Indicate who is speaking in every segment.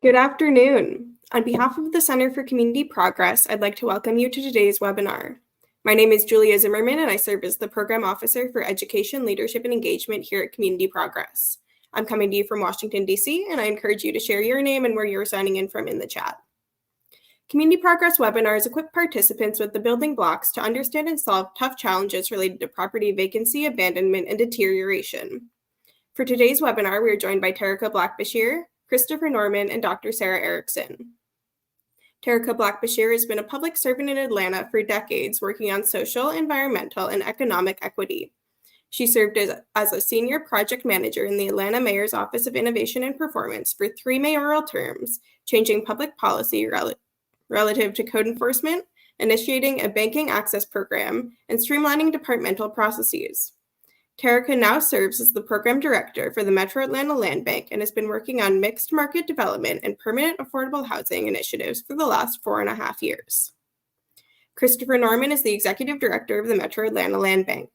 Speaker 1: Good afternoon. On behalf of the Center for Community Progress, I'd like to welcome you to today's webinar. My name is Julia Zimmerman, and I serve as the Program Officer for Education, Leadership, and Engagement here at Community Progress. I'm coming to you from Washington, D.C., and I encourage you to share your name and where you're signing in from in the chat. Community Progress webinars equip participants with the building blocks to understand and solve tough challenges related to property vacancy, abandonment, and deterioration. For today's webinar, we are joined by Terica Black-Bashir, Christopher Norman, and Dr. Sarah Erickson. Terica Black-Bashir has been a public servant in Atlanta for decades, working on social, environmental, and economic equity. She served as a senior project manager in the Atlanta Mayor's Office of Innovation and Performance for 3 mayoral terms, changing public policy relative to code enforcement, initiating a banking access program, and streamlining departmental processes. Terica now serves as the program director for the Metro Atlanta Land Bank and has been working on mixed market development and permanent affordable housing initiatives for the last 4.5 years. Christopher Norman is the executive director of the Metro Atlanta Land Bank.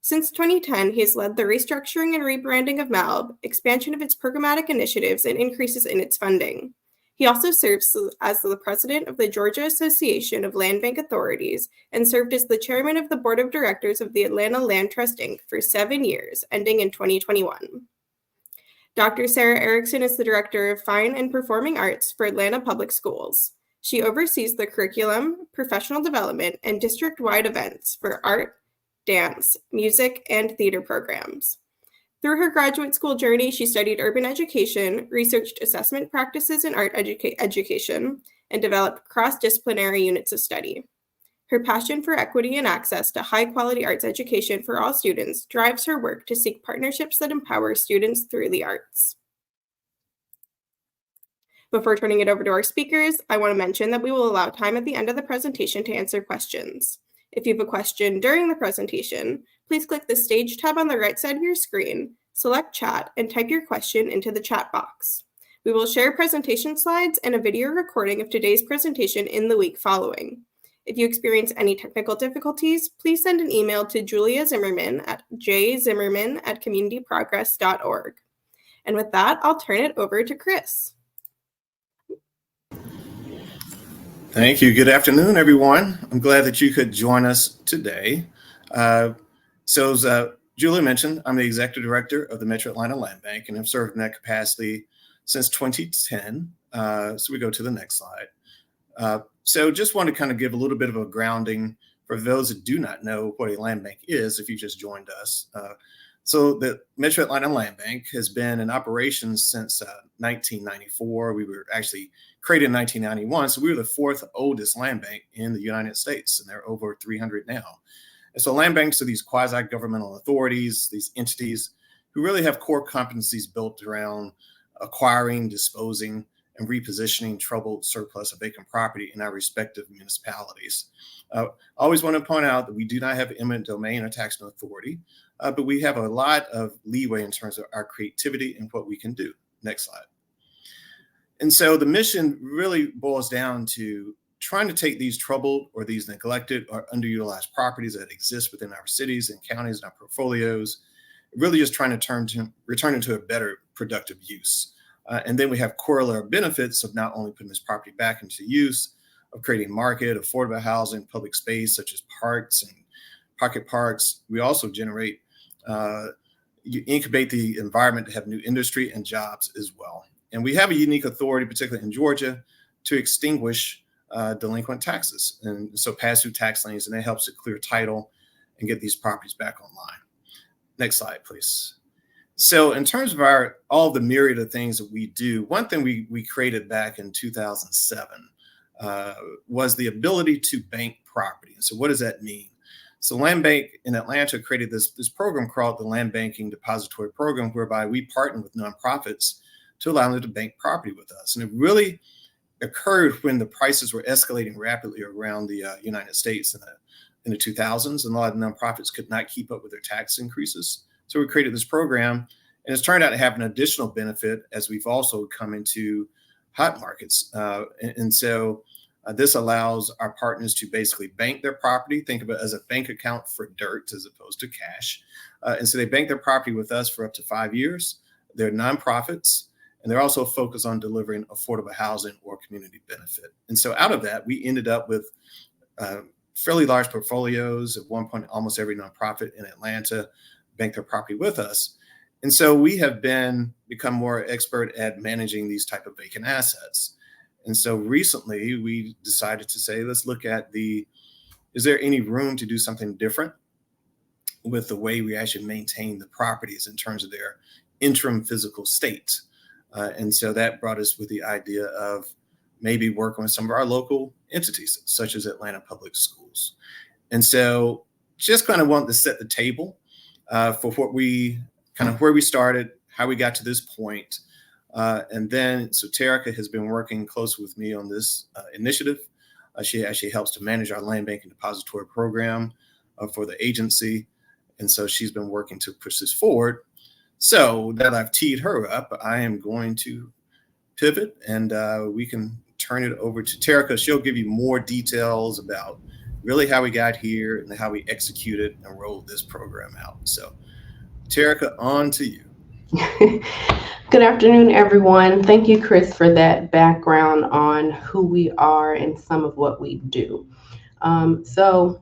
Speaker 1: Since 2010, he has led the restructuring and rebranding of MALB, expansion of its programmatic initiatives, and increases in its funding. He also serves as the president of the Georgia Association of Land Bank Authorities and served as the chairman of the board of directors of the Atlanta Land Trust, Inc. for 7 years, ending in 2021. Dr. Sarah Erickson is the director of Fine and Performing Arts for Atlanta Public Schools. She oversees the curriculum, professional development, and district-wide events for art, dance, music, and theater programs. Through her graduate school journey, she studied urban education, researched assessment practices in art education, and developed cross-disciplinary units of study. Her passion for equity and access to high-quality arts education for all students drives her work to seek partnerships that empower students through the arts. Before turning it over to our speakers, I want to mention that we will allow time at the end of the presentation to answer questions. If you have a question during the presentation, please click the Stage tab on the right side of your screen, select Chat, and type your question into the chat box. We will share presentation slides and a video recording of today's presentation in the week following. If you experience any technical difficulties, please send an email to Julia Zimmerman at jzimmerman@communityprogress.org. And with that, I'll turn it over to Chris.
Speaker 2: Thank you. Good afternoon, everyone. I'm glad that you could join us today. So as Julia mentioned, I'm the executive director of the Metro Atlanta Land Bank, and I've served in that capacity since 2010. So we go to the next slide. So just want to kind of give a little bit of a grounding for those that do not know what a land bank is, if you just joined us. So the Metro Atlanta Land Bank has been in operation since 1994. We were actually created in 1991. So we were the 4th oldest land bank in the United States, and there are over 300 now. And so land banks are these quasi-governmental authorities, these entities who really have core competencies built around acquiring, disposing, and repositioning troubled, surplus, or vacant property in our respective municipalities. I always want to point out that we do not have eminent domain or taxing authority, but we have a lot of leeway in terms of our creativity and what we can do. Next slide. And so the mission really boils down to trying to take these troubled or these neglected or underutilized properties that exist within our cities and counties and our portfolios, really just trying to return into a better productive use. And then we have corollary benefits of not only putting this property back into use, of creating market, affordable housing, public space, such as parks and pocket parks. We also generate, you incubate the environment to have new industry and jobs as well. And we have a unique authority, particularly in Georgia, to extinguish delinquent taxes. And so pass-through tax liens, and that helps to clear title and get these properties back online. Next slide, please. So in terms of all the myriad of things that we do, one thing we created back in 2007 was the ability to bank property. And so what does that mean? So Land Bank in Atlanta created this program called the Land Banking Depository Program, whereby we partner with nonprofits to allow them to bank property with us. And it really occurred when the prices were escalating rapidly around the United States in the 2000s, and a lot of nonprofits could not keep up with their tax increases. So we created this program, and it's turned out to have an additional benefit as we've also come into hot markets. So this allows our partners to basically bank their property, think of it as a bank account for dirt as opposed to cash. And so they bank their property with us for up to 5 years. They're nonprofits, And they're also focused on delivering affordable housing or community benefit. And so out of that, we ended up with fairly large portfolios. At one point, almost every nonprofit in Atlanta banked their property with us. And so we have become more expert at managing these type of vacant assets. And so recently we decided to say, let's look at is there any room to do something different with the way we actually maintain the properties in terms of their interim physical state? And so that brought us with the idea of maybe working with some of our local entities, such as Atlanta Public Schools. And so just kind of wanted to set the table for where we started, how we got to this point. And then, so Terica has been working closely with me on this initiative. She actually helps to manage our land bank and depository program for the agency. And so she's been working to push this forward. So now that I've teed her up, I am going to pivot and we can turn it over to Terica. She'll give you more details about really how we got here and how we executed and rolled this program out. So Terica, on to you.
Speaker 3: Good afternoon, everyone. Thank you, Chris, for that background on who we are and some of what we do. So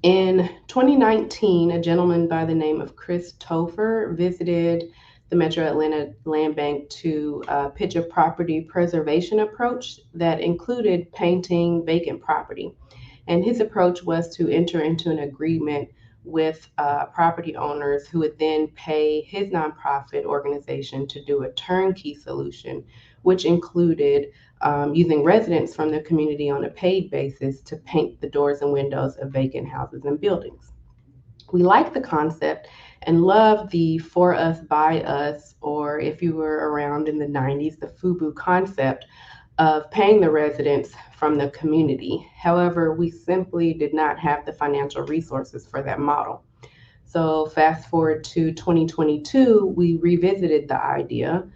Speaker 3: in 2019, a gentleman by the name of Chris Topher visited the Metro Atlanta Land Bank to pitch a property preservation approach that included painting vacant property. And his approach was to enter into an agreement with property owners who would then pay his nonprofit organization to do a turnkey solution, which included using residents from the community on a paid basis to paint the doors and windows of vacant houses and buildings. We like the concept and love the for us, by us, or if you were around in the 90s, the FUBU concept of paying the residents from the community. However, we simply did not have the financial resources for that model. So fast forward to 2022, we revisited the idea.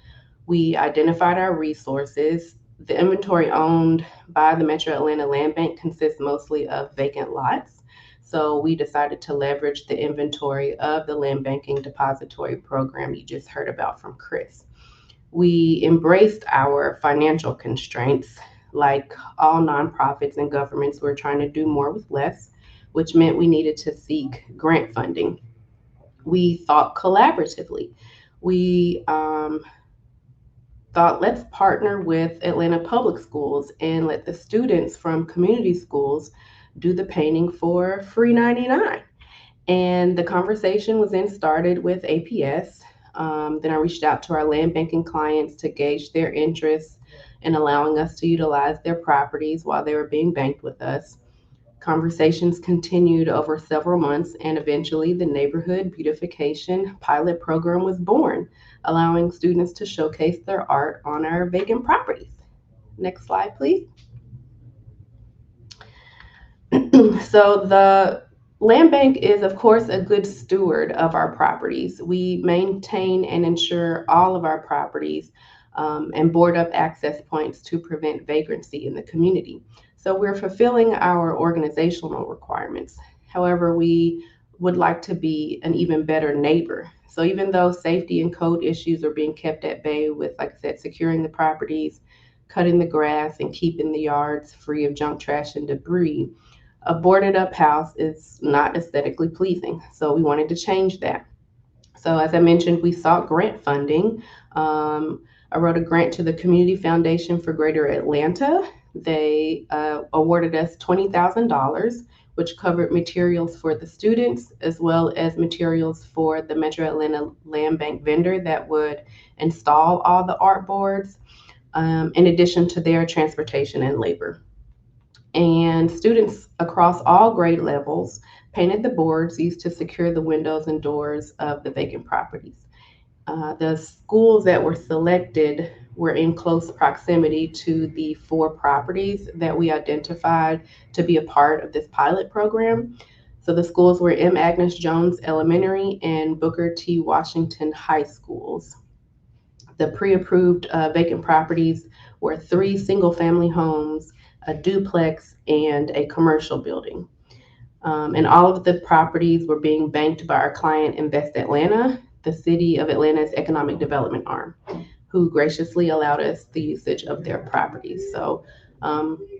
Speaker 3: We identified our resources. The inventory owned by the Metro Atlanta Land Bank consists mostly of vacant lots. So we decided to leverage the inventory of the land banking depository program you just heard about from Chris. We embraced our financial constraints. Like all nonprofits and governments, we're trying to do more with less, which meant we needed to seek grant funding. We thought collaboratively. We thought, let's partner with Atlanta Public Schools and let the students from community schools do the painting for free 99. And the conversation was then started with APS. Then I reached out to our land banking clients to gauge their interest in allowing us to utilize their properties while they were being banked with us. Conversations continued over several months, and eventually the Neighborhood Beautification pilot program was born, allowing students to showcase their art on our vacant properties. Next slide, please. So the land bank is, of course, a good steward of our properties. We maintain and insure all of our properties and board up access points to prevent vagrancy in the community. So we're fulfilling our organizational requirements. However, we would like to be an even better neighbor. So even though safety and code issues are being kept at bay with, like I said, securing the properties, cutting the grass, and keeping the yards free of junk, trash, and debris, a boarded up house is not aesthetically pleasing. So we wanted to change that. So as I mentioned, we sought grant funding. I wrote a grant to the Community Foundation for Greater Atlanta. They awarded us $20,000, which covered materials for the students as well as materials for the Metro Atlanta Land Bank vendor that would install all the art boards, in addition to their transportation and labor. And students across all grade levels painted the boards used to secure the windows and doors of the vacant properties. The schools that were selected were in close proximity to the 4 properties that we identified to be a part of this pilot program. So the schools were M. Agnes Jones Elementary and Booker T. Washington High Schools. The pre-approved vacant properties were 3 single-family homes, a duplex, and a commercial building. And all of the properties were being banked by our client, Invest Atlanta, the City of Atlanta's economic development arm. who graciously allowed us the usage of their properties. So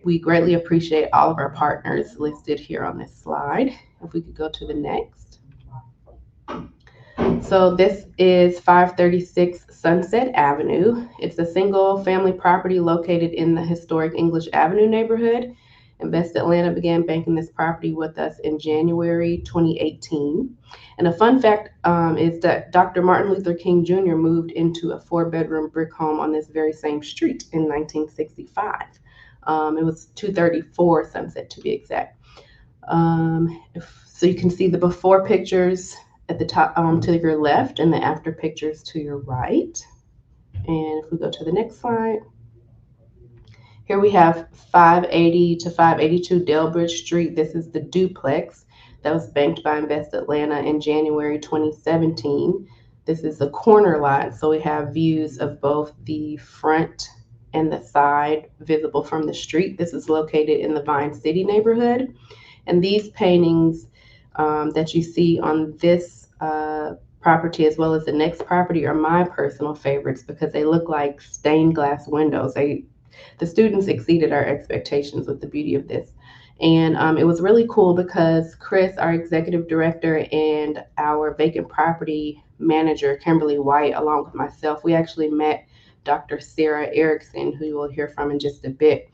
Speaker 3: we greatly appreciate all of our partners listed here on this slide. If we could go to the next. So this is 536 Sunset Avenue. It's a single family property located in the historic English Avenue neighborhood. Invest Atlanta began banking this property with us in January 2018. And a fun fact is that Dr. Martin Luther King Jr. moved into a 4-bedroom brick home on this very same street in 1965. It was 234 Sunset to be exact. So you can see the before pictures at the top to your left and the after pictures to your right. And if we go to the next slide, here we have 580 to 582 Delbridge Street. This is the duplex that was banked by Invest Atlanta in January 2017. This is a corner lot, so we have views of both the front and the side visible from the street. This is located in the Vine City neighborhood. And these paintings that you see on this property as well as the next property are my personal favorites because they look like stained glass windows. The students exceeded our expectations with the beauty of this. And it was really cool because Chris, our executive director, and our vacant property manager, Kimberly White, along with myself, we actually met Dr. Sarah Erickson, who you will hear from in just a bit,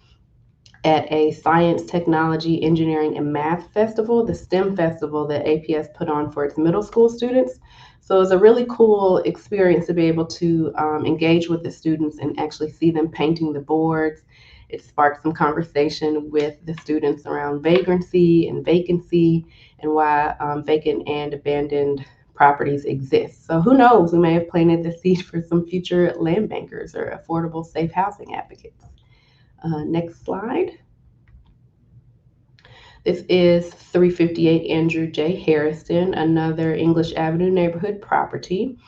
Speaker 3: at a science, technology, engineering, and math festival, the STEM festival that APS put on for its middle school students. So it was a really cool experience to be able to engage with the students and actually see them painting the boards. It sparked some conversation with the students around vagrancy and vacancy and why vacant and abandoned properties exist. So who knows, we may have planted the seed for some future land bankers or affordable safe housing advocates. Next slide. This is 358 Andrew J. Harrison, another English Avenue neighborhood property.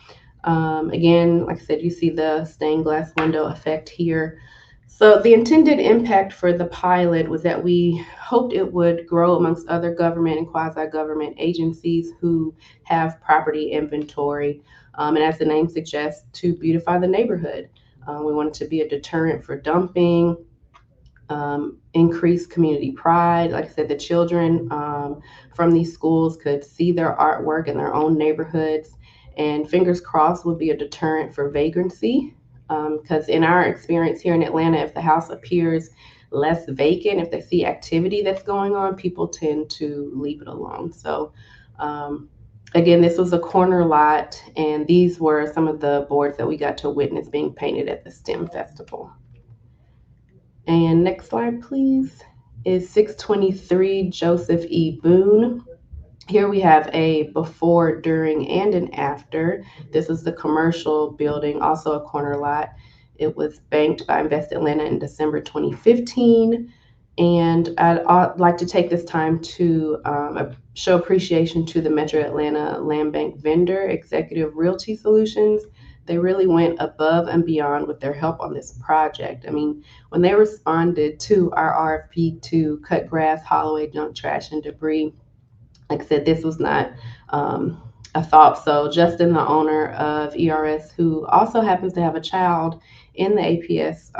Speaker 3: Again, like I said, you see the stained glass window effect here. So the intended impact for the pilot was that we hoped it would grow amongst other government and quasi-government agencies who have property inventory. And as the name suggests, to beautify the neighborhood. We wanted to be a deterrent for dumping, increase community pride. Like I said, the children from these schools could see their artwork in their own neighborhoods, and fingers crossed would be a deterrent for vagrancy. Because in our experience here in Atlanta, if the house appears less vacant, if they see activity that's going on, people tend to leave it alone. So again, this was a corner lot, and these were some of the boards that we got to witness being painted at the STEM festival. And next slide, please, is 623 Joseph E. Boone. Here we have a before, during, and an after. This is the commercial building, also a corner lot. It was banked by Invest Atlanta in December 2015. And I'd like to take this time to show appreciation to the Metro Atlanta Land Bank vendor, Executive Realty Solutions. They really went above and beyond with their help on this project. I mean, when they responded to our RFP to cut grass, haul away junk, trash, and debris, like I said, this was not a thought. So Justin, the owner of ERS, who also happens to have a child in the APS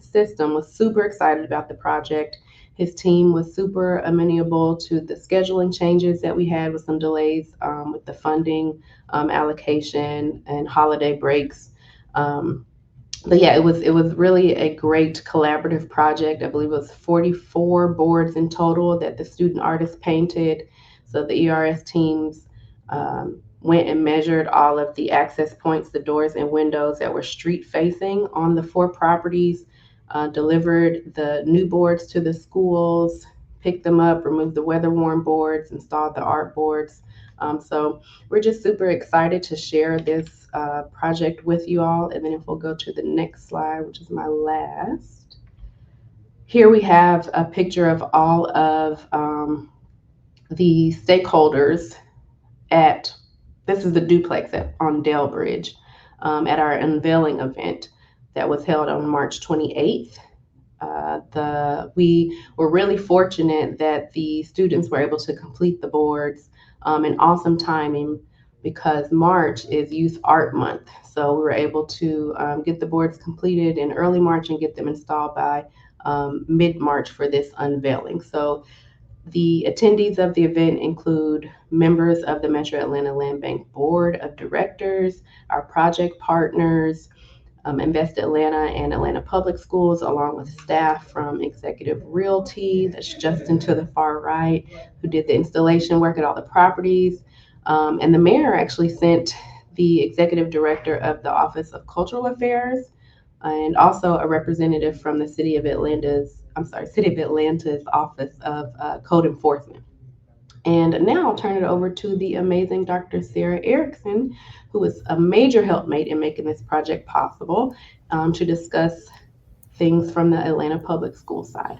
Speaker 3: system, was super excited about the project. His team was super amenable to the scheduling changes that we had with some delays with the funding allocation and holiday breaks. But yeah, it was really a great collaborative project. I believe it was 44 boards in total that the student artists painted. So the ERS teams went and measured all of the access points, the doors and windows that were street facing on the 4 properties, delivered the new boards to the schools, picked them up, removed the weather worn boards, installed the art boards. So we're just super excited to share this project with you all. And then if we'll go to the next slide, which is my last. Here we have a picture of all of the stakeholders this is the duplex on Delbridge at our unveiling event that was held on March 28th. We were really fortunate that the students were able to complete the boards in awesome timing because March is Youth Art Month. So we were able to get the boards completed in early March and get them installed by mid-March for this unveiling. So the attendees of the event include members of the Metro Atlanta Land Bank Board of Directors, our project partners, Invest Atlanta and Atlanta Public Schools, along with staff from Executive Realty, that's Justin to the far right, who did the installation work at all the properties. And the mayor actually sent the executive director of the Office of Cultural Affairs and also a representative from the City of Atlanta's Office of Code Enforcement. And now I'll turn it over to the amazing Dr. Sarah Erickson, who was a major helpmate in making this project possible, to discuss things from the Atlanta Public School side.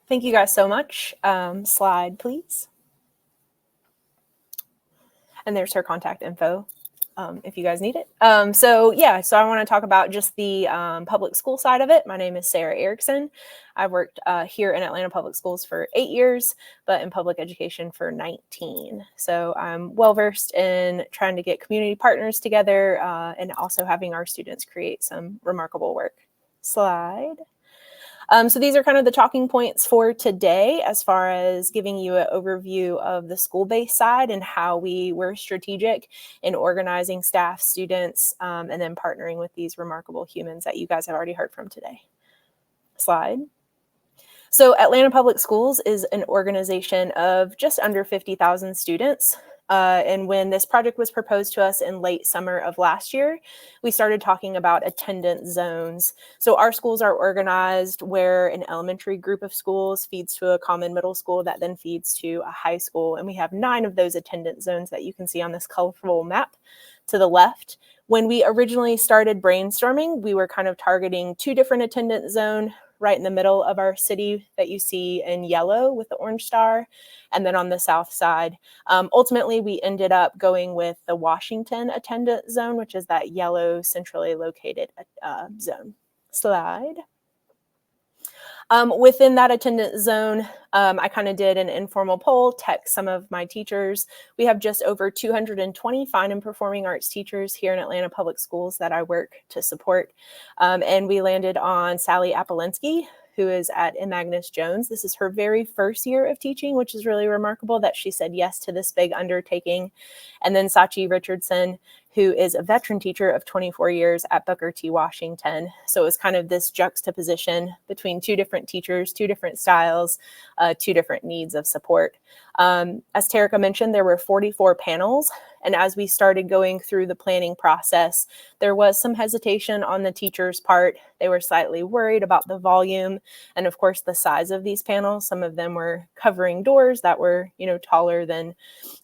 Speaker 4: Thank you guys so much. Slide, please. And there's her contact info if you guys need it. So I want to talk about just the public school side of it. My name is Sarah Erickson. I've worked here in Atlanta Public Schools for 8 years, but in public education for 19. So I'm well-versed in trying to get community partners together and also having our students create some remarkable work. Slide. So these are kind of the talking points for today as far as giving you an overview of the school-based side and how we were strategic in organizing staff, students, and then partnering with these remarkable humans that you guys have already heard from today. Slide. So Atlanta Public Schools is an organization of just under 50,000 students. And when this project was proposed to us in late summer of last year, we started talking about attendance zones. So our schools are organized where an elementary group of schools feeds to a common middle school that then feeds to a high school. And we have 9 of those attendance zones that you can see on this colorful map to the left. When we originally started brainstorming, we were kind of targeting 2 different attendance zones right in the middle of our city that you see in yellow with the orange star, and then on the south side. Ultimately, we ended up going with the Washington attendance zone, which is that yellow centrally located zone. Slide. Within that attendance zone, I kind of did an informal poll, text some of my teachers. We have just over 220 fine and performing arts teachers here in Atlanta Public Schools that I work to support. And we landed on Sally Apolensky, who is at Magnus Jones. This is her very first year of teaching, which is really remarkable that she said yes to this big undertaking. And then Sachi Richardson, who is a veteran teacher of 24 years at Booker T. Washington. So it was kind of this juxtaposition between 2 different teachers, 2 different styles, 2 different needs of support. As Terica mentioned, there were 44 panels. And as we started going through the planning process, there was some hesitation on the teachers' part. They were slightly worried about the volume and, of course, the size of these panels. Some of them were covering doors that were, taller than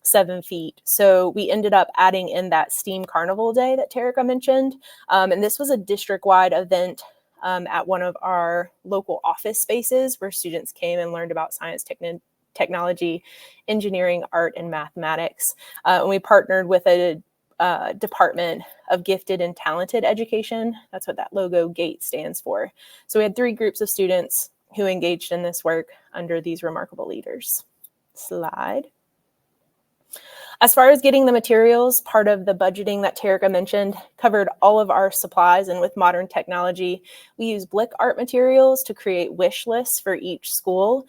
Speaker 4: 7 feet. So we ended up adding in that STEAM Carnival Day that Terica mentioned. And this was a district-wide event at one of our local office spaces where students came and learned about science, technology, engineering, art, and mathematics. And we partnered with a Department of Gifted and Talented Education. That's what that logo GATE stands for. So we had 3 groups of students who engaged in this work under these remarkable leaders. Slide. As far as getting the materials, part of the budgeting that Terica mentioned covered all of our supplies, and with modern technology, we use Blick art materials to create wish lists for each school.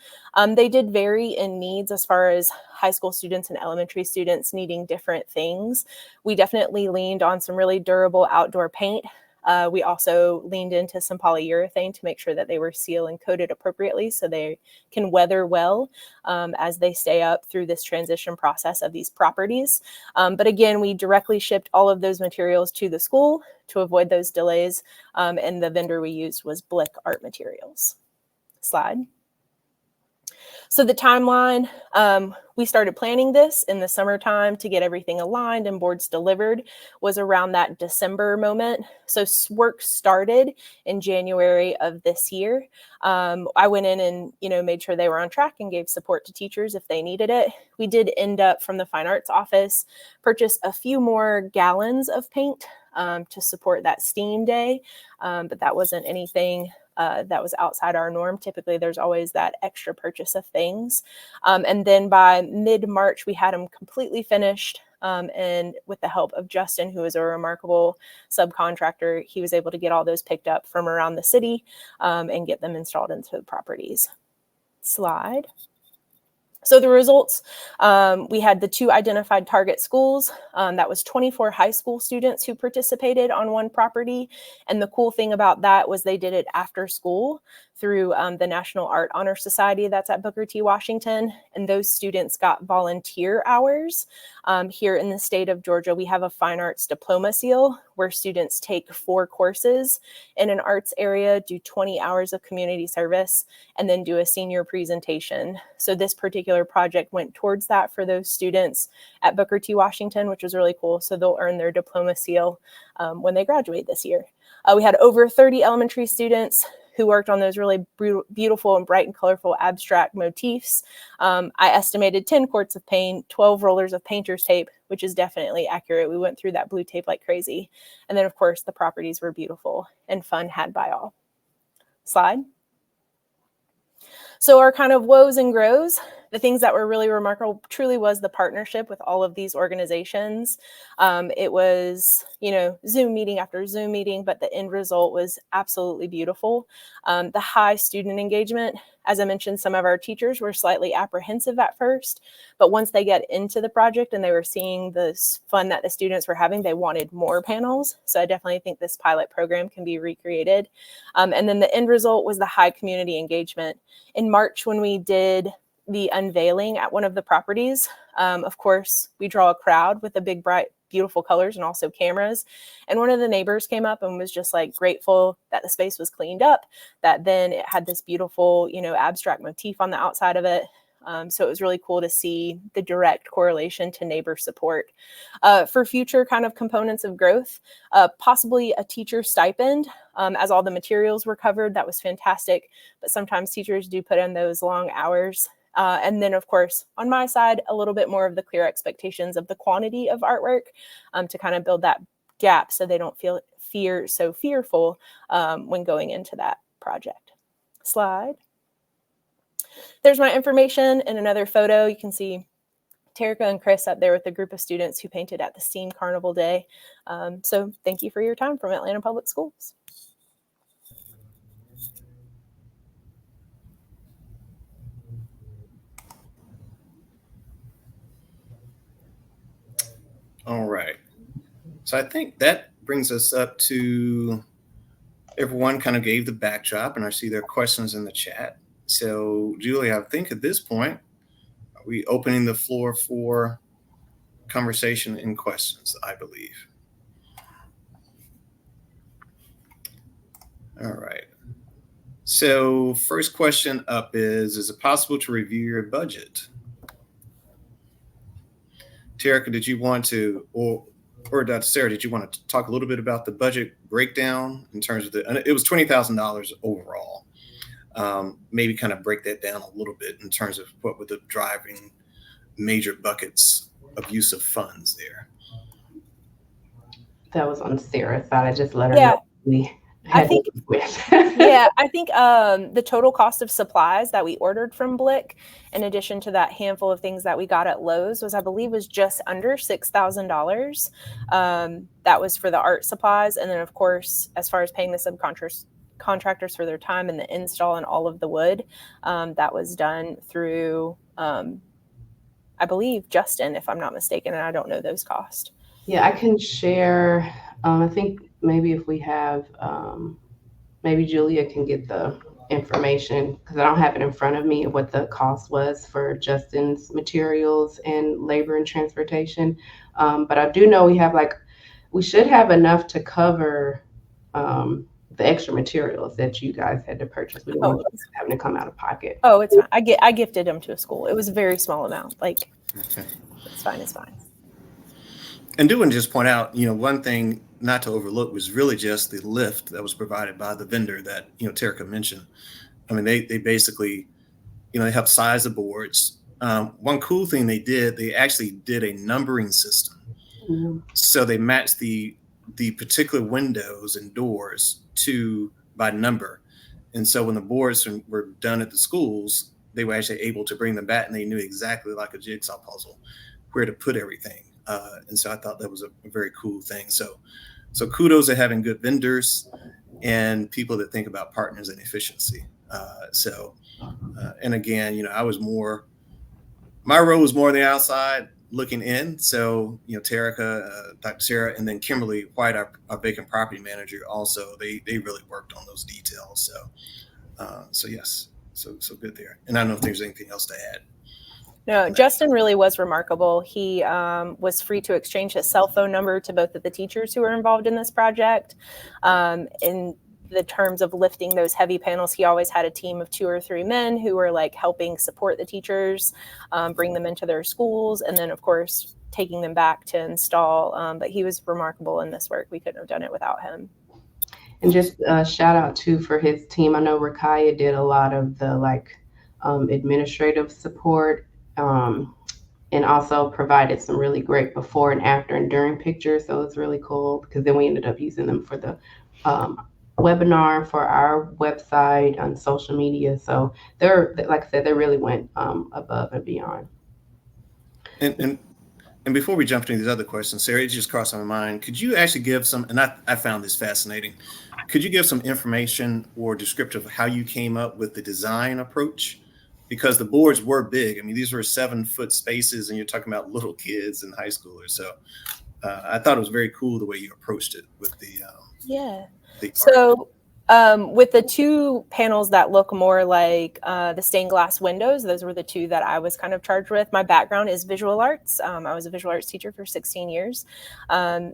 Speaker 4: They did vary in needs as far as high school students and elementary students needing different things. We definitely leaned on some really durable outdoor paint. We also leaned into some polyurethane to make sure that they were sealed and coated appropriately so they can weather well as they stay up through this transition process of these properties. But again, we directly shipped all of those materials to the school to avoid those delays. And the vendor we used was Blick Art Materials. Slide. So the timeline, we started planning this in the summertime to get everything aligned and boards delivered was around that December moment. So work started in January of this year. I went in and, made sure they were on track and gave support to teachers if they needed it. We did end up from the Fine Arts office, purchase a few more gallons of paint to support that STEAM day, but that wasn't anything that was outside our norm. Typically, there's always that extra purchase of things. And then by mid-March, we had them completely finished. And with the help of Justin, who is a remarkable subcontractor, he was able to get all those picked up from around the city and get them installed into the properties. Slide. So the results, we had the 2 identified target schools. That was 24 high school students who participated on one property. And the cool thing about that was they did it after school through the National Art Honor Society that's at Booker T. Washington. And those students got volunteer hours. Here in the state of Georgia, we have a fine arts diploma seal where students take 4 courses in an arts area, do 20 hours of community service, and then do a senior presentation. So this particular project went towards that for those students at Booker T. Washington, which was really cool. So they'll earn their diploma seal when they graduate this year. We had over 30 elementary students who worked on those really beautiful and bright and colorful abstract motifs. I estimated 10 quarts of paint, 12 rollers of painter's tape, which is definitely accurate. We went through that blue tape like crazy. And then, of course, the properties were beautiful and fun had by all. Slide. So our kind of woes and grows, the things that were really remarkable truly was the partnership with all of these organizations. It was, Zoom meeting after Zoom meeting, but the end result was absolutely beautiful. The high student engagement, as I mentioned, some of our teachers were slightly apprehensive at first, but once they get into the project and they were seeing the fun that the students were having, they wanted more panels. So I definitely think this pilot program can be recreated. And then the end result was the high community engagement. In March, when we did the unveiling at one of the properties, of course, we draw a crowd with the big, bright, beautiful colors and also cameras. And one of the neighbors came up and was just like grateful that the space was cleaned up, that then it had this beautiful, abstract motif on the outside of it. So it was really cool to see the direct correlation to neighbor support. For future kind of components of growth, possibly a teacher stipend, as all the materials were covered. That was fantastic. But sometimes teachers do put in those long hours. And then, of course, on my side, a little bit more of the clear expectations of the quantity of artwork to kind of build that gap so they don't feel so fearful when going into that project. Slide. There's my information in another photo. You can see Terica and Chris up there with a group of students who painted at the STEAM Carnival Day. So thank you for your time from Atlanta Public Schools.
Speaker 2: All right. So I think that brings us up to everyone kind of gave the backdrop, and I see there are questions in the chat. So, Julie, I think at this point, are we opening the floor for conversation and questions, I believe. All right. So first question up is it possible to review your budget? Terica, did you want to, or Dr. Sarah, did you want to talk a little bit about the budget breakdown in terms of it was $20,000 overall. Maybe kind of break that down a little bit in terms of what were the driving major buckets of use of funds there.
Speaker 3: That was on Sarah's side. I just let her know we had
Speaker 4: I think the total cost of supplies that we ordered from Blick, in addition to that handful of things that we got at Lowe's, was, I believe, was just under $6,000. That was for the art supplies. And then, of course, as far as paying the subcontractors for their time and the install and all of the wood, that was done through, I believe, Justin, if I'm not mistaken, and I don't know those costs.
Speaker 3: Yeah, I can share. I think maybe if we have, maybe Julia can get the information, because I don't have it in front of me of what the cost was for Justin's materials and labor and transportation. But I do know we should have enough to cover the extra materials that you guys had to purchase. We don't want you having to come out of pocket.
Speaker 4: Oh, it's fine. I gifted them to a school. It was a very small amount. Okay. It's fine. It's fine.
Speaker 2: And do want to just point out, one thing not to overlook was really just the lift that was provided by the vendor that, Terica mentioned. I mean, they basically, they help size the boards. One cool thing they actually did a numbering system. Mm-hmm. So they matched the particular windows and doors by number. And so when the boards were done at the schools, they were actually able to bring them back, and they knew exactly, like a jigsaw puzzle, where to put everything. And so I thought that was a very cool thing. So kudos to having good vendors and people that think about partners and efficiency. And again, my role was more on the outside looking in. So, Terica, Dr. Sarah, and then Kimberly White, our vacant property manager, also, they really worked on those details. So yes, so good there. And I don't know if there's anything else to add.
Speaker 4: No, Justin really was remarkable. He was free to exchange his cell phone number to both of the teachers who were involved in this project. In the terms of lifting those heavy panels, he always had a team of 2 or 3 men who were like helping support the teachers, bring them into their schools, and then of course taking them back to install. But he was remarkable in this work. We couldn't have done it without him.
Speaker 3: And just shout out too for his team. I know Rakaya did a lot of the administrative support, and also provided some really great before and after and during pictures. So it's really cool, because then we ended up using them for the webinar, for our website, on social media. So they're, like I said, they really went above and beyond.
Speaker 2: And before we jump into these other questions, Sarah, it just crossed my mind. Could you actually give some, and I found this fascinating, could you give some information or descriptive of how you came up with the design approach? Because the boards were big. I mean, these were 7-foot spaces, and you're talking about little kids and high schoolers. So I thought it was very cool the way you approached it with the
Speaker 4: So with the 2 panels that look more like the stained glass windows, those were the 2 that I was kind of charged with. My background is visual arts. I was a visual arts teacher for 16 years.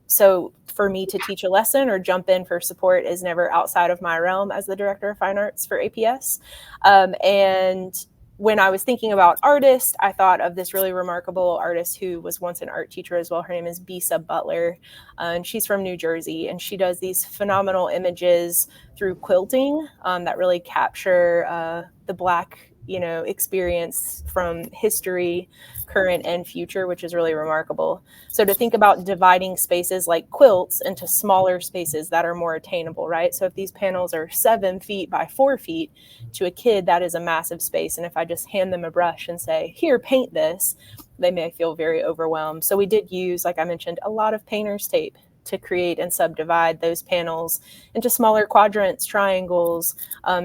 Speaker 4: So for me to teach a lesson or jump in for support is never outside of my realm as the director of fine arts for APS. And when I was thinking about artists, I thought of this really remarkable artist who was once an art teacher as well. Her name is Bisa Butler, and she's from New Jersey, and she does these phenomenal images through quilting that really capture the Black, experience from history, current, and future, which is really remarkable. So to think about dividing spaces like quilts into smaller spaces that are more attainable, right? So if these panels are 7 feet by 4 feet, to a kid, that is a massive space. And if I just hand them a brush and say, here, paint this, they may feel very overwhelmed. So we did use, like I mentioned, a lot of painter's tape to create and subdivide those panels into smaller quadrants, triangles,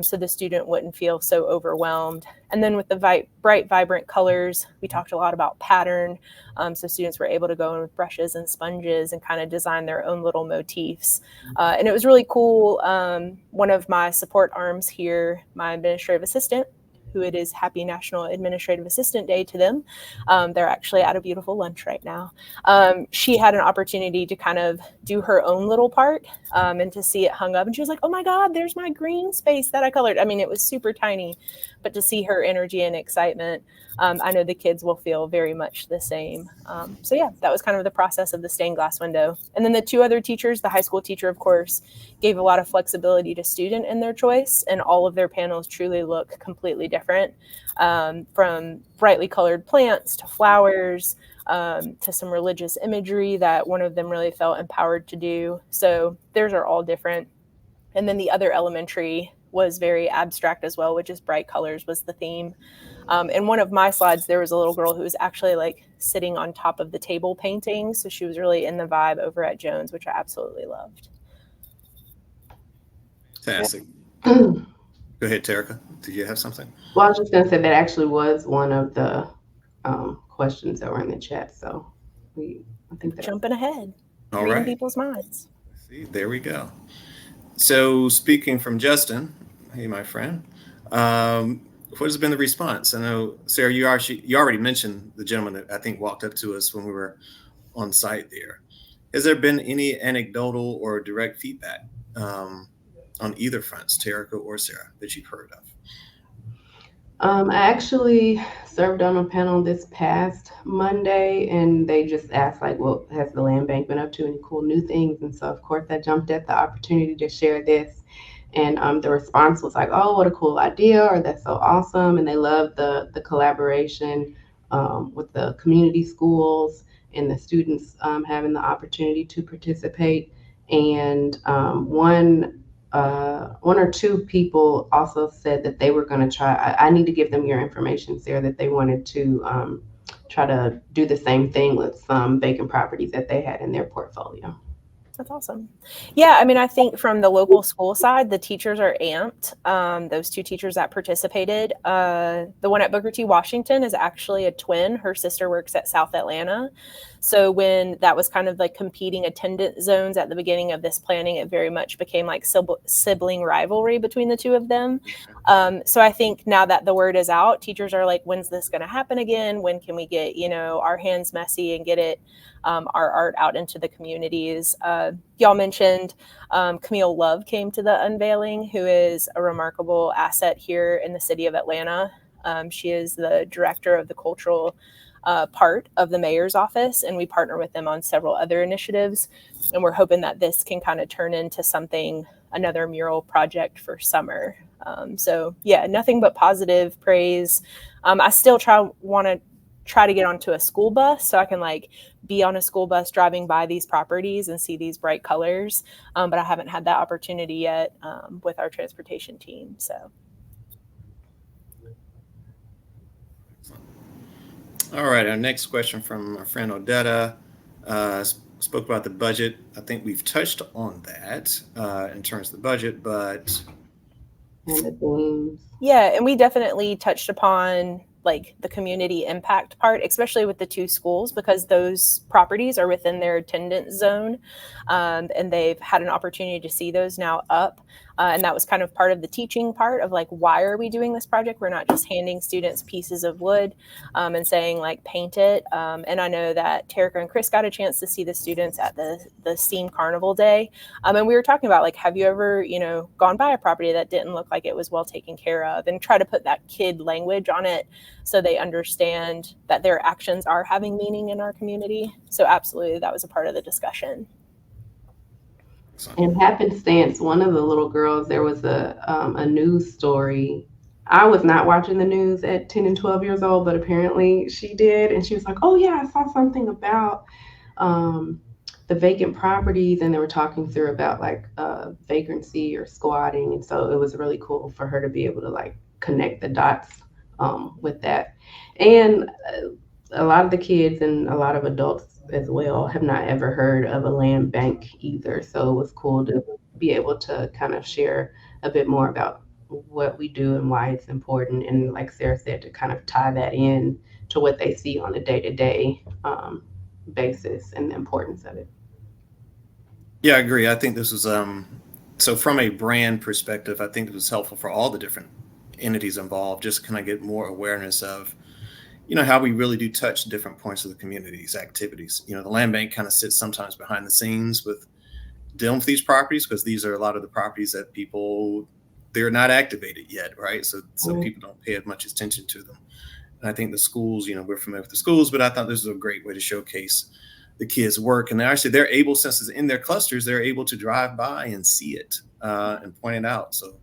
Speaker 4: so the student wouldn't feel so overwhelmed. And then with the bright, vibrant colors, we talked a lot about pattern. So students were able to go in with brushes and sponges and kind of design their own little motifs. And it was really cool. One of my support arms here, my administrative assistant, who it is Happy National Administrative Assistant Day to them. They're actually at a beautiful lunch right now. She had an opportunity to kind of do her own little part and to see it hung up. And she was like, oh my God, there's my green space that I colored. I mean, it was super tiny, but to see her energy and excitement, I know the kids will feel very much the same. So yeah, that was kind of the process of the stained glass window. And then the 2 other teachers, the high school teacher, of course, gave a lot of flexibility to student in their choice, and all of their panels truly look completely different, from brightly colored plants to flowers, to some religious imagery that one of them really felt empowered to do. So theirs are all different. And then the other elementary was very abstract as well, which is bright colors was the theme. In one of my slides, there was a little girl who was actually like sitting on top of the table painting. So she was really in the vibe over at Jones, which I absolutely loved.
Speaker 2: Fantastic. Go ahead, Terica. Did you have something?
Speaker 3: Well, I was just going to say that actually was one of the questions that were in the chat. So I think that
Speaker 4: jumping ahead,
Speaker 2: all
Speaker 4: reading
Speaker 2: right.
Speaker 4: people's minds.
Speaker 2: See, there we go. So speaking from Justin, hey, my friend, what has been the response? I know, Sarah, you already mentioned the gentleman that I think walked up to us when we were on site there. Has there been any anecdotal or direct feedback on either fronts, Terica or Sarah, that you've heard of?
Speaker 3: I actually served on a panel this past Monday, and they just asked, like, what has the land bank been up to, any cool new things? And so, of course, I jumped at the opportunity to share this. And the response was like, oh, what a cool idea, or that's so awesome. And they love the collaboration with the community schools and the students having the opportunity to participate. And one one or two people also said that they were going to try. I need to give them your information, Sarah, that they wanted to try to do the same thing with some vacant properties that they had in their portfolio.
Speaker 4: That's awesome. Yeah, I mean, I think from the local school side, the teachers are amped. Those two teachers that participated, the one at Booker T. Washington is actually a twin. Her sister works at South Atlanta. So when that was kind of like competing attendance zones at the beginning of this planning, it very much became like sibling rivalry between the two of them. So I think now that the word is out, teachers are like, when's this going to happen again? When can we get, our hands messy and get it, our art out into the communities? Y'all mentioned Camille Love came to the unveiling, who is a remarkable asset here in the city of Atlanta. She is the director of the cultural part of the mayor's office, and we partner with them on several other initiatives. And we're hoping that this can kind of turn into something, another mural project for summer. So yeah, nothing but positive praise. I still want to try to get onto a school bus so I can like be on a school bus driving by these properties and see these bright colors. But I haven't had that opportunity yet with our transportation team. So.
Speaker 2: All right, our next question from our friend Odetta spoke about the budget. I think we've touched on that in terms of the budget, but
Speaker 4: yeah, and we definitely touched upon like the community impact part, especially with the two schools, because those properties are within their attendance zone, and they've had an opportunity to see those now up. And that was kind of part of the teaching part of like, why are we doing this project? We're not just handing students pieces of wood and saying like, paint it. And I know that Terica and Chris got a chance to see the students at the STEAM Carnival Day. And we were talking about like, have you ever, gone by a property that didn't look like it was well taken care of, and try to put that kid language on it so they understand that their actions are having meaning in our community. So absolutely, that was a part of the discussion.
Speaker 3: And happenstance, one of the little girls, there was a news story. I was not watching the news at 10 and 12 years old, but apparently she did. And she was like, oh yeah, I saw something about the vacant properties, and they were talking through about like vacancy or squatting. And so it was really cool for her to be able to like connect the dots with that. And a lot of the kids and a lot of adults as well have not ever heard of a land bank either. So it was cool to be able to kind of share a bit more about what we do and why it's important. And like Sarah said, to kind of tie that in to what they see on a day-to-day basis and the importance of it.
Speaker 2: Yeah, I agree. I think this was, so from a brand perspective, I think it was helpful for all the different entities involved, just kind of get more awareness of, how we really do touch different points of the community's activities. The land bank kind of sits sometimes behind the scenes with dealing with these properties, because these are a lot of the properties that they're not activated yet, right? So people don't pay as much attention to them. And I think the schools, we're familiar with the schools, but I thought this was a great way to showcase the kids' work. And actually, they're able, since it's in their clusters, they're able to drive by and see it and point it out. So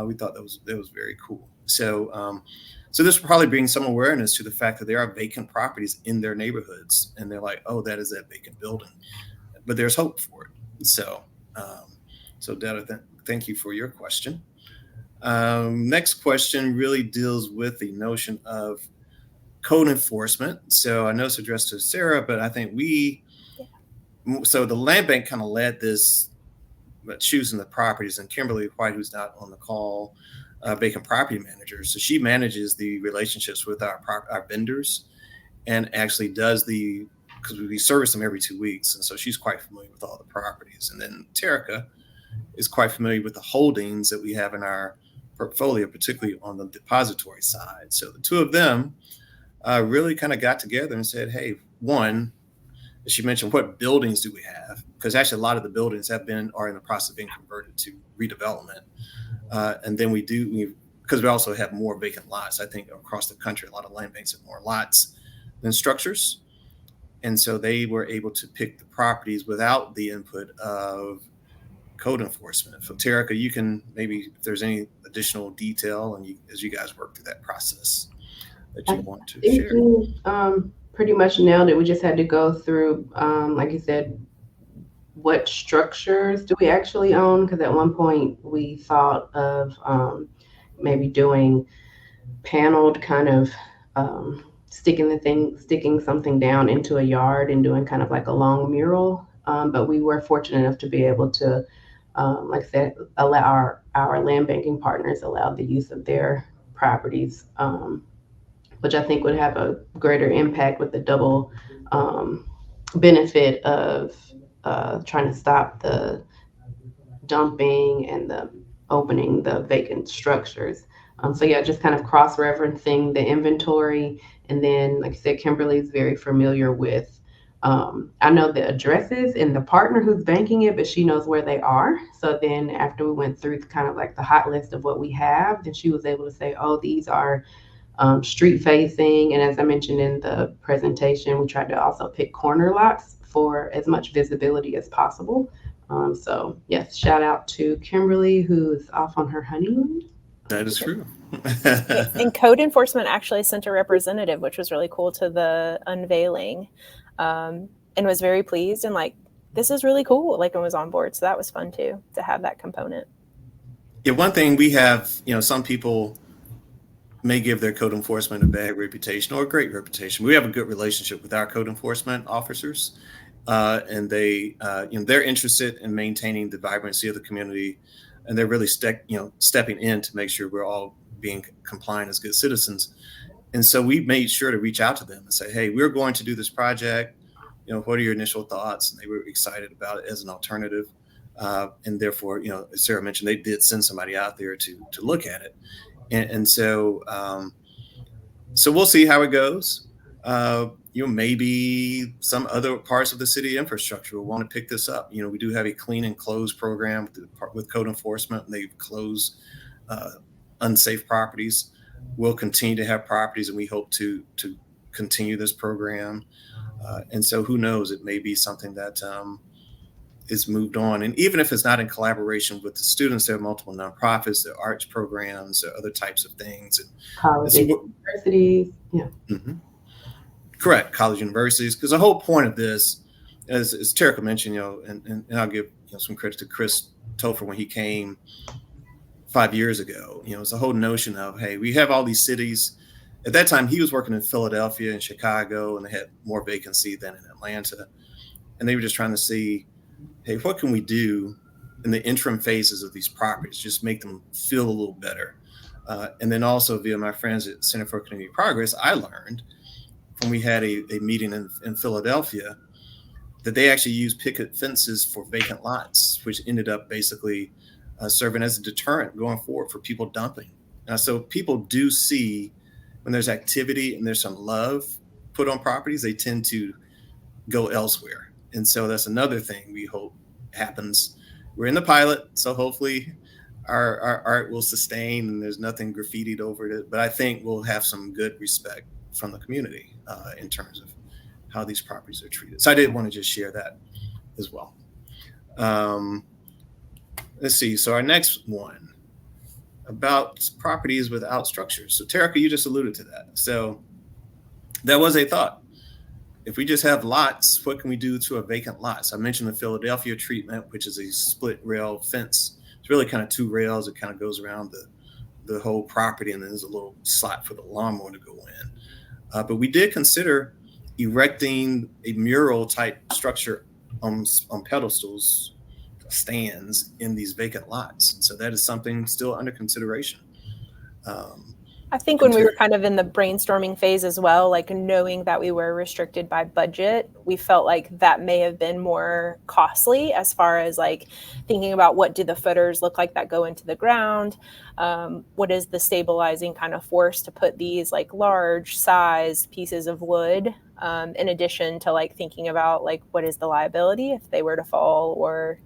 Speaker 2: we thought that was very cool. So this will probably bring some awareness to the fact that there are vacant properties in their neighborhoods, and they're like, oh, that is that vacant building, but there's hope for it. So, Dada, thank you for your question. Next question really deals with the notion of code enforcement. So I know it's addressed to Sarah, but I think so the land bank kind of led this, choosing the properties, and Kimberly White, who's not on the call, vacant property manager. So she manages the relationships with our vendors, and actually does because we service them every 2 weeks. And so she's quite familiar with all the properties. And then Terica is quite familiar with the holdings that we have in our portfolio, particularly on the depository side. So the two of them really kind of got together and said, hey, one, as she mentioned, what buildings do we have? Because actually a lot of the buildings are in the process of being converted to redevelopment. And then because we also have more vacant lots. I think across the country, a lot of land banks have more lots than structures. And so they were able to pick the properties without the input of code enforcement. So Terica, you can maybe, if there's any additional detail, and as you guys work through that process that you want to share.
Speaker 3: You pretty much nailed it. We just had to go through, like you said, what structures do we actually own? Because at one point we thought of maybe doing paneled kind of sticking something down into a yard and doing kind of like a long mural. But we were fortunate enough to be able to, like I said, allow our land banking partners allowed the use of their properties, which I think would have a greater impact with the double benefit of trying to stop the dumping and the opening the vacant structures. So yeah, just kind of cross-referencing the inventory. And then, like I said, Kimberly is very familiar with, I know the addresses and the partner who's banking it, but she knows where they are. So then after we went through kind of like the hot list of what we have, then she was able to say, oh, these are street facing. And as I mentioned in the presentation, we tried to also pick corner lots for as much visibility as possible. So yes, shout out to Kimberly, who's off on her honeymoon.
Speaker 2: That is true.
Speaker 4: And code enforcement actually sent a representative, which was really cool, to the unveiling, and was very pleased and like, this is really cool, like, and was on board. So that was fun too, to have that component.
Speaker 2: Yeah, one thing we have, some people may give their code enforcement a bad reputation or a great reputation. We have a good relationship with our code enforcement officers, and they, they're interested in maintaining the vibrancy of the community, and they're really stepping in to make sure we're all being compliant as good citizens. And so we made sure to reach out to them and say, hey, we're going to do this project. What are your initial thoughts? And they were excited about it as an alternative. And therefore, as Sarah mentioned, they did send somebody out there to look at it. And so we'll see how it goes. Maybe some other parts of the city infrastructure will want to pick this up. We do have a clean and close program with code enforcement, and they've closed unsafe properties. We'll continue to have properties, and we hope to continue this program. And so who knows, it may be something that is moved on. And even if it's not in collaboration with the students, there are multiple nonprofits, there are arts programs, there are other types of things. And
Speaker 3: colleges, universities. Yeah.
Speaker 2: Mm-hmm. Correct. College universities. Because the whole point of this, as Terica mentioned, and I'll give some credit to Chris Topher when he came 5 years ago, it's the whole notion of, hey, we have all these cities. At that time, he was working in Philadelphia and Chicago, and they had more vacancy than in Atlanta. And they were just trying to see, hey, what can we do in the interim phases of these properties, just make them feel a little better. And then also via my friends at Center for Community Progress, I learned when we had a meeting in Philadelphia that they actually used picket fences for vacant lots, which ended up basically serving as a deterrent going forward for people dumping. So people do see when there's activity and there's some love put on properties, they tend to go elsewhere. And so that's another thing we hope happens. We're in the pilot, so hopefully our art will sustain and there's nothing graffitied over it. But I think we'll have some good respect from the community in terms of how these properties are treated. So I did want to just share that as well. Let's see. So our next one about properties without structures. So Terica, you just alluded to that. So that was a thought. If we just have lots, what can we do to a vacant lot? So I mentioned the Philadelphia treatment, which is a split rail fence. It's really kind of two rails. It kind of goes around the whole property, and then there's a little slot for the lawnmower to go in. But we did consider erecting a mural type structure on pedestals, stands in these vacant lots. So that is something still under consideration.
Speaker 4: I think when we were kind of in the brainstorming phase as well, like knowing that we were restricted by budget, we felt like that may have been more costly as far as like thinking about what do the footers look like that go into the ground? What is the stabilizing kind of force to put these like large size pieces of wood, in addition to like thinking about like what is the liability if they were to fall, or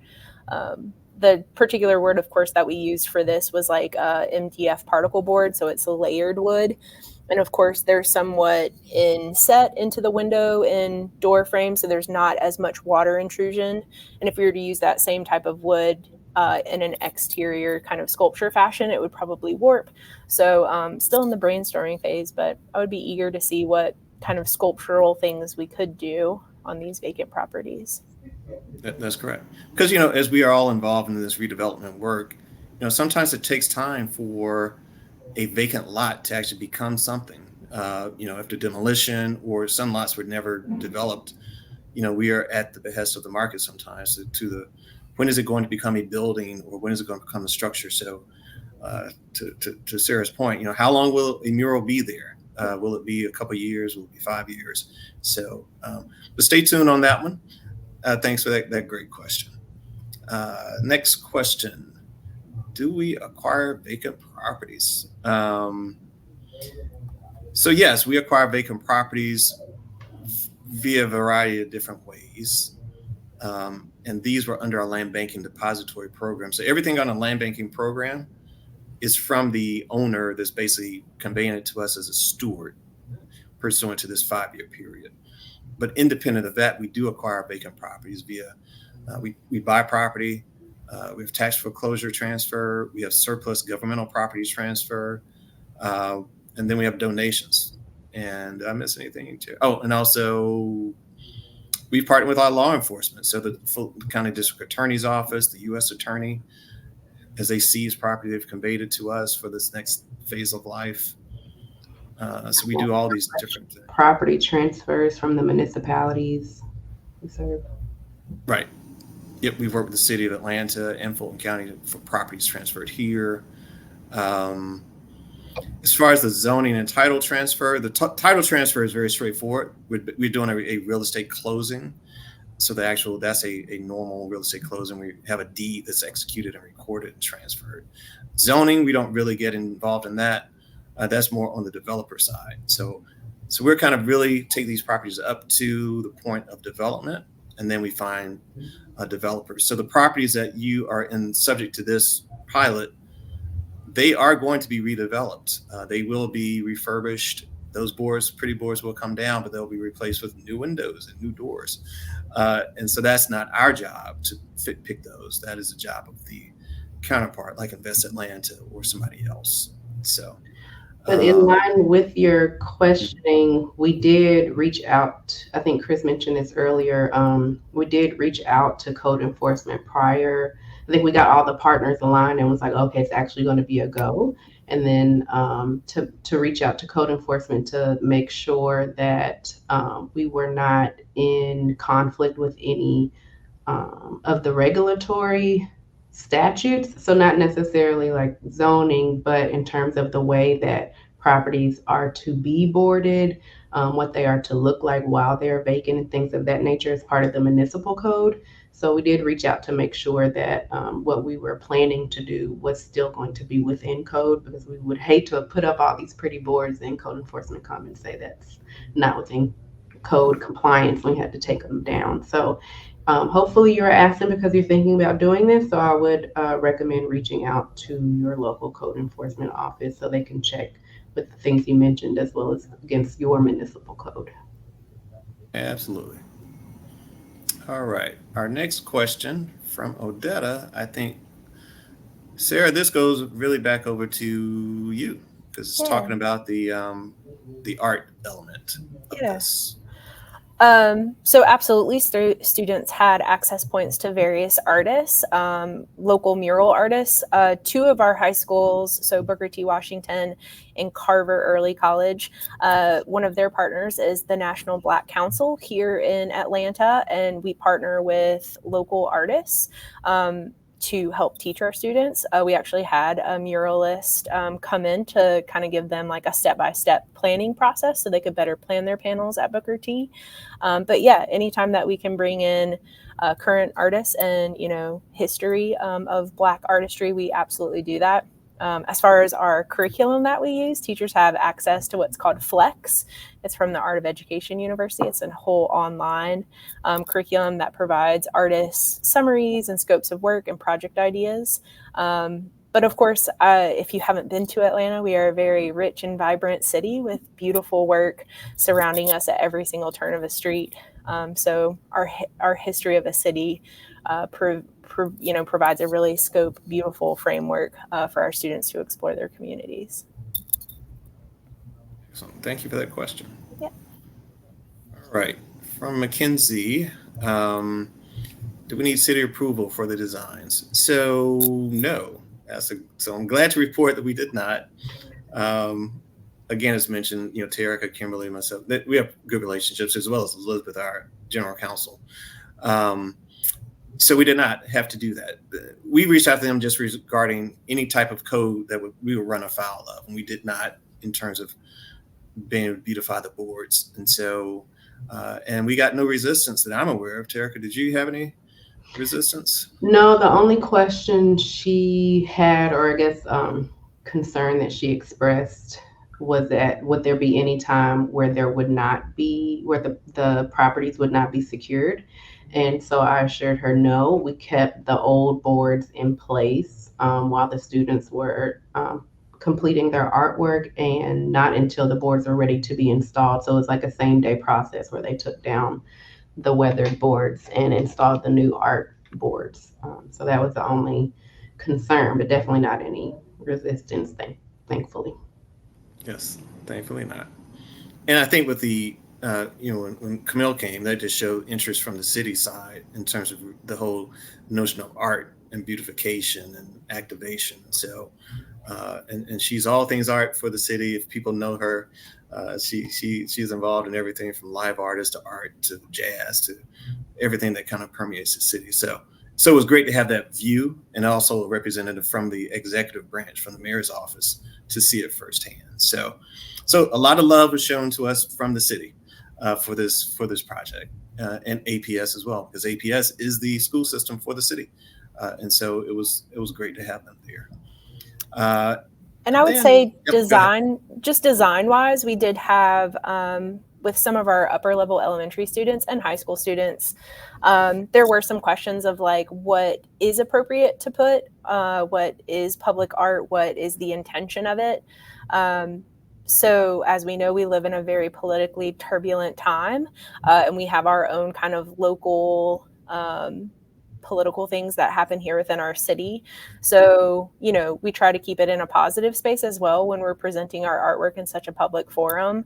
Speaker 4: the particular word, of course, that we used for this was like MDF particle board. So it's a layered wood. And of course, they're somewhat inset into the window and door frame. So there's not as much water intrusion. And if we were to use that same type of wood in an exterior kind of sculpture fashion, it would probably warp. So still in the brainstorming phase, but I would be eager to see what kind of sculptural things we could do on these vacant properties.
Speaker 2: That's correct. Because, as we are all involved in this redevelopment work, sometimes it takes time for a vacant lot to actually become something. After demolition, or some lots were never developed, we are at the behest of the market sometimes when is it going to become a building, or when is it going to become a structure? So to Sarah's point, how long will a mural be there? Will it be a couple of years? Will it be 5 years? So, but stay tuned on that one. Thanks for that great question. Next question. Do we acquire vacant properties? So yes, we acquire vacant properties via a variety of different ways. And these were under our land banking depository program. So everything on a land banking program is from the owner that's basically conveying it to us as a steward pursuant to this 5-year period. But independent of that, we do acquire vacant properties via, we buy property, we have tax foreclosure transfer, we have surplus governmental properties transfer, and then we have donations. And did I miss anything too? Oh, and also we've partnered with our law enforcement. So the county district attorney's office, the U.S. attorney, as they seize property, they've conveyed it to us for this next phase of life. So we do all these different things.
Speaker 3: Property transfers from the municipalities we serve.
Speaker 2: Right. Yep. We've worked with the city of Atlanta and Fulton County for properties transferred here. As far as the zoning and title transfer, the title transfer is very straightforward. We're doing a real estate closing. So that's a normal real estate closing. We have a deed that's executed and recorded and transferred. Zoning, we don't really get involved in that. That's more on the developer side. So we're kind of really take these properties up to the point of development, and then we find developers. So the properties that you are in subject to this pilot, they are going to be redeveloped. They will be refurbished. Those pretty boards will come down, but they'll be replaced with new windows and new doors. And so that's not our job to pick those. That is the job of the counterpart, like Invest Atlanta or somebody else. So,
Speaker 3: but in line with your questioning, we did reach out. I think Chris mentioned this earlier. We did reach out to code enforcement prior. I think we got all the partners aligned and was like, okay, it's actually going to be a go. And then to reach out to code enforcement to make sure that we were not in conflict with any of the regulatory statutes. So not necessarily like zoning, but in terms of the way that properties are to be boarded, what they are to look like while they're vacant and things of that nature as part of the municipal code. So we did reach out to make sure that what we were planning to do was still going to be within code, because we would hate to put up all these pretty boards and code enforcement come and say that's not within code compliance. We had to take them down. So hopefully you're asking because you're thinking about doing this. So I would recommend reaching out to your local code enforcement office so they can check with the things you mentioned as well as against your municipal code.
Speaker 2: Absolutely. All right. Our next question from Odetta, I think, Sarah, this goes really back over to you because it's talking about the art element of this.
Speaker 4: So absolutely, students had access points to various artists, local mural artists. 2 of our high schools, so Booker T. Washington and Carver Early College, one of their partners is the National Black Council here in Atlanta, and we partner with local artists to help teach our students. We actually had a muralist come in to kind of give them like a step-by-step planning process so they could better plan their panels at Booker T. But yeah, anytime that we can bring in current artists and, history of Black artistry, we absolutely do that. As far as our curriculum that we use, teachers have access to what's called Flex. It's from the Art of Education University. It's a whole online curriculum that provides artists summaries and scopes of work and project ideas. But of course, if you haven't been to Atlanta, we are a very rich and vibrant city with beautiful work surrounding us at every single turn of a street. So our history of a city provides a really beautiful framework for our students to explore their communities.
Speaker 2: Excellent. Thank you for that question.
Speaker 4: Yeah.
Speaker 2: All right. From Mackenzie, Do we need city approval for the designs? So no. So I'm glad to report that we did not. Again, as mentioned, Terica, Kimberly, and myself, that we have good relationships, as well as Elizabeth, our general counsel. So we did not have to do that. We reached out to them just regarding any type of code that we would run afoul of, and we did not in terms of being able to beautify the boards. And so, and we got no resistance that I'm aware of. Terica, did you have any resistance?
Speaker 3: No, the only question she had, or I guess concern that she expressed, was that would there be any time where there would not be, where the properties would not be secured? And so I assured her no, we kept the old boards in place while the students were completing their artwork, and not until the boards were ready to be installed. So it was like a same day process where they took down the weathered boards and installed the new art boards. So that was the only concern, but definitely not any resistance, thankfully.
Speaker 2: Yes, thankfully not. And I think with the, when Camille came, that just showed interest from the city side in terms of the whole notion of art and beautification and activation. So, and she's all things art for the city. If people know her, she's involved in everything from live artists to art to jazz to everything that kind of permeates the city. So it was great to have that view, and also a representative from the executive branch, from the mayor's office, to see it firsthand. So a lot of love was shown to us from the city for this project, and APS as well, because APS is the school system for the city, and so it was great to have them there.
Speaker 4: And I would say design wise, we did have with some of our upper level elementary students and high school students, there were some questions of like, what is appropriate to put, what is public art, what is the intention of it. So as we know, we live in a very politically turbulent time, and we have our own kind of local political things that happen here within our city. So, we try to keep it in a positive space as well when we're presenting our artwork in such a public forum.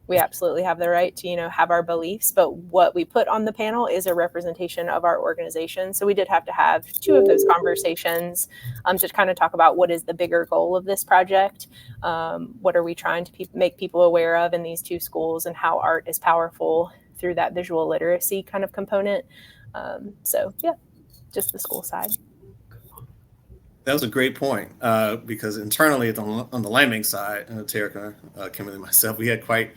Speaker 4: We absolutely have the right to, have our beliefs, but what we put on the panel is a representation of our organization. So we did have to have 2 of those conversations to kind of talk about what is the bigger goal of this project. What are we trying to make people aware of in these 2 schools, and how art is powerful through that visual literacy kind of component. So yeah, just the school side.
Speaker 2: That was a great point, because internally on the land bank side, Terica, Kimberly, and myself, we had quite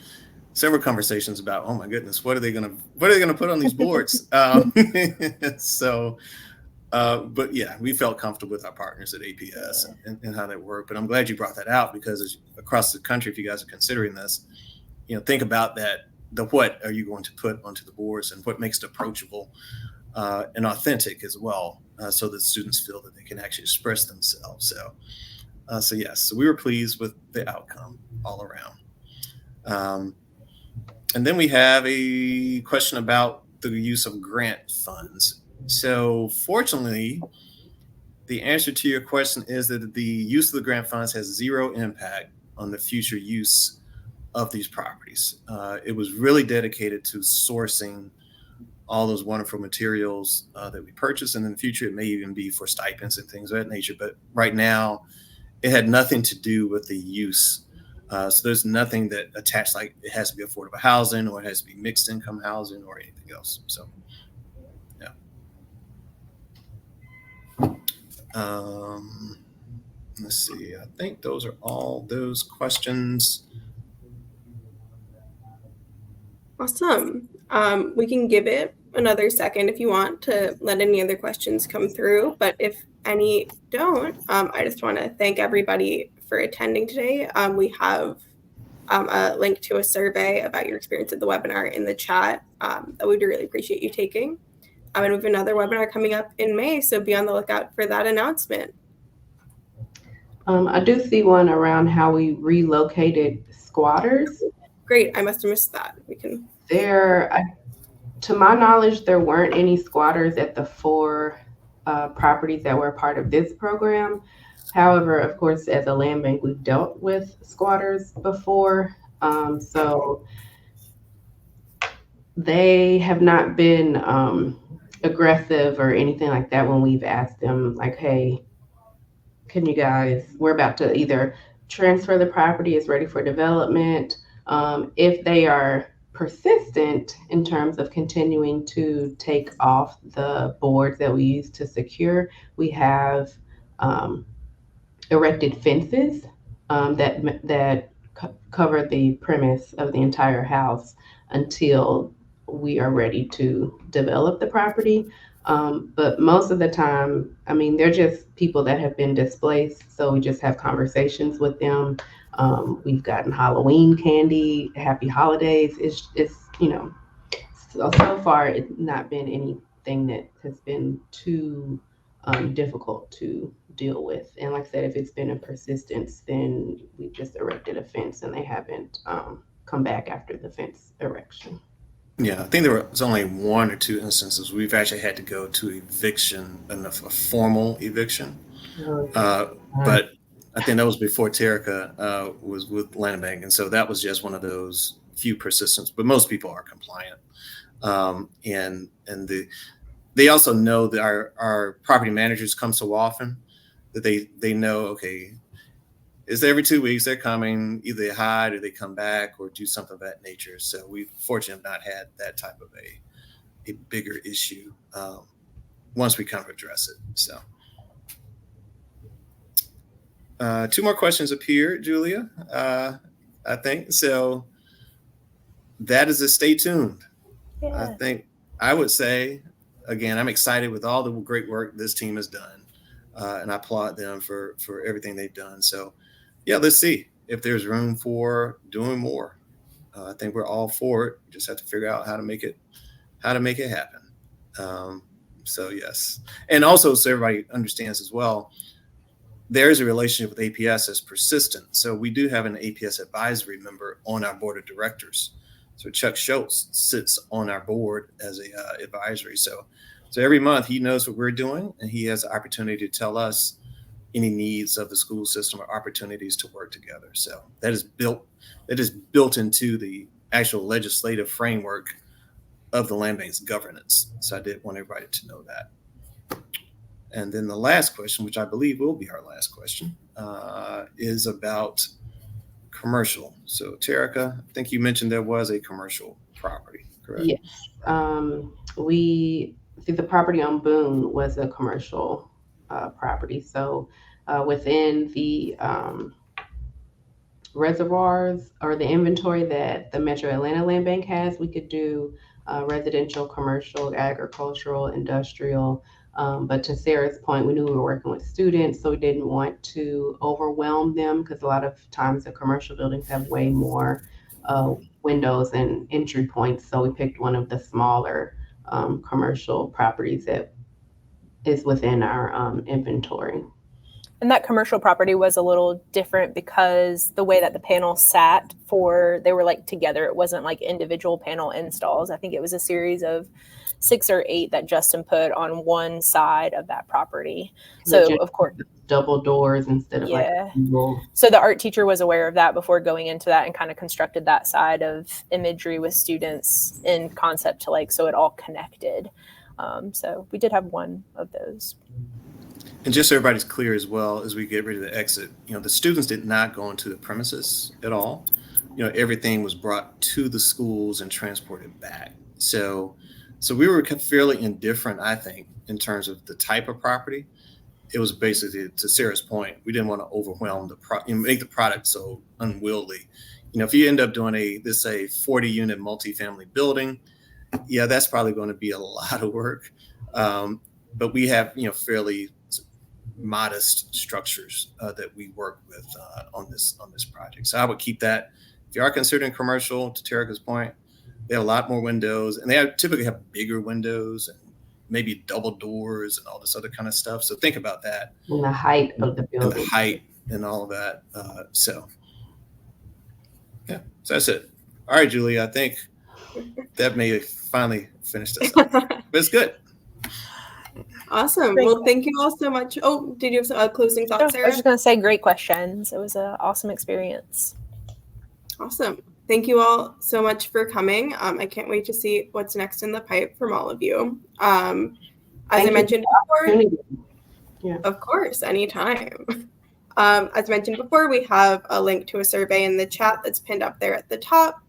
Speaker 2: several conversations about, oh my goodness, what are they gonna put on these boards? So, but yeah, we felt comfortable with our partners at APS and how that worked. But I'm glad you brought that out, because across the country, if you guys are considering this, think about that. What are you going to put onto the boards, and what makes it approachable and authentic as well, so that students feel that they can actually express themselves. So yes, so we were pleased with the outcome all around. And then we have a question about the use of grant funds. So fortunately, the answer to your question is that the use of the grant funds has 0 impact on the future use of these properties. It was really dedicated to sourcing all those wonderful materials that we purchase, and in the future it may even be for stipends and things of that nature. But right now, it had nothing to do with the use. So there's nothing that attached, like it has to be affordable housing, or it has to be mixed income housing, or anything else. So, yeah. Let's see. I think those are all those questions.
Speaker 1: Awesome. We can give it another second if you want to let any other questions come through, but if any don't, I just want to thank everybody for attending today. We have a link to a survey about your experience at the webinar in the chat that we'd really appreciate you taking. And we have another webinar coming up in May, so be on the lookout for that announcement.
Speaker 3: I do see one around how we relocated squatters.
Speaker 1: Great, I must have missed that.
Speaker 3: To my knowledge, there weren't any squatters at the 4 properties that were part of this program. However, of course, as a land bank, we've dealt with squatters before. So they have not been aggressive or anything like that when we've asked them, like, hey, can you guys, we're about to either transfer the property, it's ready for development. If they are persistent in terms of continuing to take off the boards that we use to secure, we have erected fences that cover the premise of the entire house until we are ready to develop the property. But most of the time, I mean, they're just people that have been displaced, so we just have conversations with them. We've gotten Halloween candy, happy holidays. It's so far it's not been anything that has been too difficult to deal with. And like I said, if it's been a persistence, then we've just erected a fence and they haven't come back after the fence erection.
Speaker 2: Yeah, I think there was only one or two instances we've actually had to go to eviction, a formal eviction. But I think that was before Terica was with Land Bank. And so that was just one of those few persistence, but most people are compliant. They also know that our property managers come so often that they know, okay, it's every 2 weeks they're coming, either they hide or they come back or do something of that nature. So we fortunately have not had that type of a bigger issue once we kind of address it. So 2 more questions up here, Julia, I think. So that is a stay tuned.
Speaker 4: Yeah.
Speaker 2: I think I would say, again, I'm excited with all the great work this team has done. And I applaud them for everything they've done. So yeah, let's see if there's room for doing more. I think we're all for it. We just have to figure out how to make it happen. So yes. And also, so everybody understands as well, there's a relationship with APS that's persistent. So we do have an APS advisory member on our board of directors. So Chuck Schultz sits on our board as a advisory. So every month he knows what we're doing and he has the opportunity to tell us any needs of the school system or opportunities to work together. So that is built into the actual legislative framework of the land bank's governance. So I did want everybody to know that. And then the last question, which I believe will be our last question, is about commercial. So Terica, I think you mentioned there was a commercial property, correct?
Speaker 3: Yes. We see the property on Boone was a commercial property. So within the reservoirs or the inventory that the Metro Atlanta Land Bank has, we could do residential, commercial, agricultural, industrial. But to Sarah's point, we knew we were working with students, so we didn't want to overwhelm them because a lot of times the commercial buildings have way more windows and entry points. So we picked one of the smaller commercial properties that is within our inventory.
Speaker 4: And that commercial property was a little different because the way that the panels sat they were like together. It wasn't like individual panel installs. I think it was a series of 6 or 8 that Justin put on one side of that property. So of course,
Speaker 3: double doors instead of
Speaker 4: So the art teacher was aware of that before going into that and kind of constructed that side of imagery with students in concept to so it all connected. So we did have one of those.
Speaker 2: And just so everybody's clear as well, as we get ready to exit, the students did not go into the premises at all. Everything was brought to the schools and transported back. So we were fairly indifferent, I think, in terms of the type of property. It was basically, to Sarah's point, we didn't want to overwhelm make the product so unwieldy. If you end up doing a 40-unit multifamily building, yeah, that's probably going to be a lot of work. But we have, fairly modest structures that we work with on this project. So I would keep that. If you are considering commercial, to Terica's point, they have a lot more windows, and they typically have bigger windows and maybe double doors and all this other kind of stuff. So think about that.
Speaker 3: And the height of the building.
Speaker 2: And the height and all of that. So that's it. All right, Julie, I think that may have finally finished this up. But it's good.
Speaker 1: Awesome. Well, thank you all so much. Oh, did you have closing thoughts, Sarah?
Speaker 4: I was just going to say great questions. It was an awesome experience.
Speaker 1: Awesome. Thank you all so much for coming. I can't wait to see what's next in the pipe from all of you. As I mentioned before, of course, anytime. As mentioned before, we have a link to a survey in the chat that's pinned up there at the top.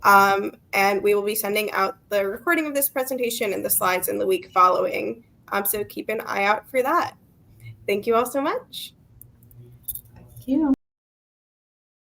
Speaker 1: And we will be sending out the recording of this presentation and the slides in the week following. So keep an eye out for that. Thank you all so much.
Speaker 3: Thank you.